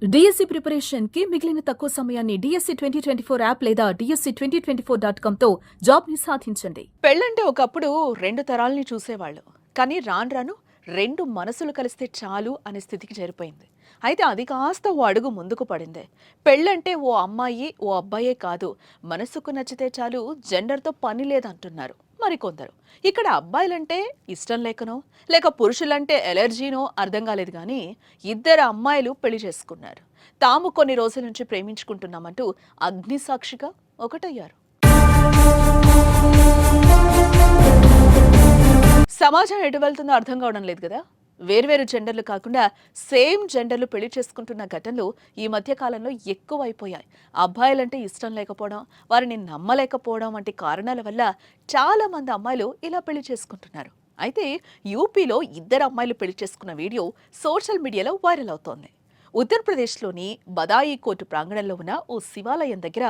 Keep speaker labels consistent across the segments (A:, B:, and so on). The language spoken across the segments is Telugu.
A: డిఎస్సి ప్రిపరేషన్ కి మిగిలిన తక్కువ సమయాన్ని డిఎస్సి 2024 యాప్ లేదా DSC2024.com తో జాబ్ ని సాధించండి.
B: పెళ్ళంటే ఒకప్పుడు రెండు తరాల్ని చూసేవాళ్ళు. కానీ రాను రాను రెండు మనసులు కలిస్తే చాలు అనే స్థితికి చేరిపోయింది. అయితే అది కాస్త ఓ అడుగు ముందుకు పడింది. పెళ్ళంటే ఓ అమ్మాయి ఓ అబ్బాయే కాదు, మనసుకు నచ్చితే చాలు, జెండర్తో పని లేదంటున్నారు మరికొందరు. ఇక్కడ అబ్బాయిలంటే ఇష్టం లేకనో లేక పురుషులంటే ఎలర్జీనో అర్థం కాలేదు, కానీ ఇద్దరు అమ్మాయిలు పెళ్లి చేసుకున్నారు. తాము కొన్ని రోజుల నుంచి ప్రేమించుకుంటున్నామంటూ అగ్నిసాక్షిగా ఒకటయ్యారు. సమాజం ఎటు వెళ్తుందో అర్థం కావడం లేదు కదా. వేర్వేరు జెండర్లు కాకుండా సేమ్ జెండర్లు పెళ్లి చేసుకుంటున్న ఘటనలు ఈ మధ్య కాలంలో ఎక్కువైపోయాయి. అబ్బాయిలంటే ఇష్టం లేకపోవడం, వారిని నమ్మలేకపోవడం వంటి కారణాల వల్ల చాలా మంది అమ్మాయిలు ఇలా పెళ్లి చేసుకుంటున్నారు. అయితే యూపీలో ఇద్దరు అమ్మాయిలు పెళ్లి చేసుకున్న వీడియో సోషల్ మీడియాలో వైరల్ అవుతోంది. ఉత్తరప్రదేశ్లోని బదాయి కోర్టు ప్రాంగణంలో ఉన్న ఓ శివాలయం దగ్గర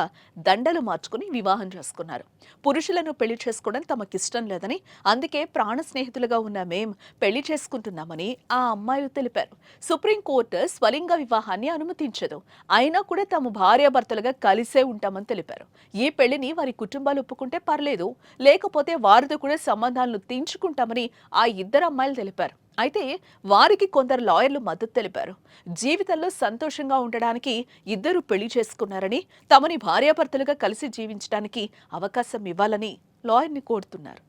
B: దండలు మార్చుకుని వివాహం చేసుకున్నారు. పురుషులను పెళ్లి చేసుకోవడం తమకిష్టం లేదని, అందుకే ప్రాణ స్నేహితులుగా ఉన్న మేం పెళ్లి చేసుకుంటున్నామని ఆ అమ్మాయిలు తెలిపారు. సుప్రీంకోర్టు స్వలింగ వివాహాన్ని అనుమతించదు, అయినా కూడా తాము భార్యాభర్తలుగా కలిసే ఉంటామని తెలిపారు. ఈ పెళ్లిని వారి కుటుంబాలు ఒప్పుకుంటే పర్లేదు, లేకపోతే వారితో కూడా సంబంధాలను తెంచుకుంటామని ఆ ఇద్దరు అమ్మాయిలు తెలిపారు. అయితే వారికి కొందరు లాయర్లు మద్దతు తెలిపారు. జీవితంలో సంతోషంగా ఉండడానికి ఇద్దరు పెళ్లి చేసుకున్నారని, తమని భార్యాభర్తలుగా కలిసి జీవించడానికి అవకాశం ఇవ్వాలని లాయర్ని కోరుతున్నారు.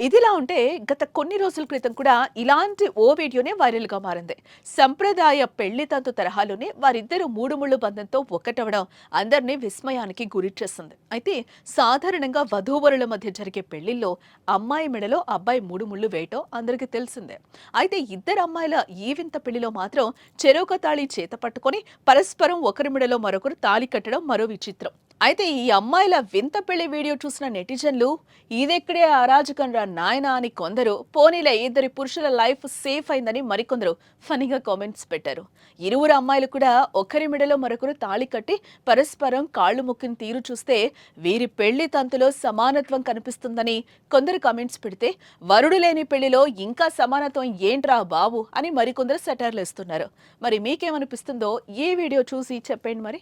B: ఇదిలా ఉంటే గత కొన్ని రోజుల క్రితం కూడా ఇలాంటి ఓ వీడియోనే వైరల్గా మారింది. సంప్రదాయ పెళ్లి తంతు తరహాలోనే వారిద్దరూ మూడు ముళ్ళు బంధంతో ఒక్కటవడం అందరినీ విస్మయానికి గురి చేస్తుంది. అయితే సాధారణంగా వధూవరుల మధ్య జరిగే పెళ్లిల్లో అమ్మాయి మెడలో అబ్బాయి మూడు ముళ్ళు వేయటం అందరికీ తెలిసిందే. అయితే ఇద్దరు అమ్మాయిల ఈ వింత పెళ్లిలో మాత్రం చెరొక తాళి చేత పట్టుకొని పరస్పరం ఒకరి మెడలో మరొకరు తాళి కట్టడం మరో విచిత్రం. అయితే ఈ అమ్మాయిల వింత పెళ్లి వీడియో చూసిన నెటిజన్లు ఇదెక్కడే అరాజకం రా నాయనా అని కొందరు, పోనీలే ఇద్దరి పురుషుల లైఫ్ సేఫ్ అయిందని మరికొందరు ఫనీగా కామెంట్స్ పెట్టారు. ఇరువురు అమ్మాయిలు కూడా ఒకరి మెడలో మరొకరు తాళి కట్టి పరస్పరం కాళ్లు మొక్కిన తీరు చూస్తే వీరి పెళ్లి తంతులో సమానత్వం కనిపిస్తుందని కొందరు కామెంట్స్ పెడితే, వరుడు లేని పెళ్లిలో ఇంకా సమానత్వం ఏంట్రా బాబు అని మరికొందరు సెటైర్లు వేస్తున్నారు. మరి మీకేమనిపిస్తుందో ఈ వీడియో చూసి చెప్పండి మరి.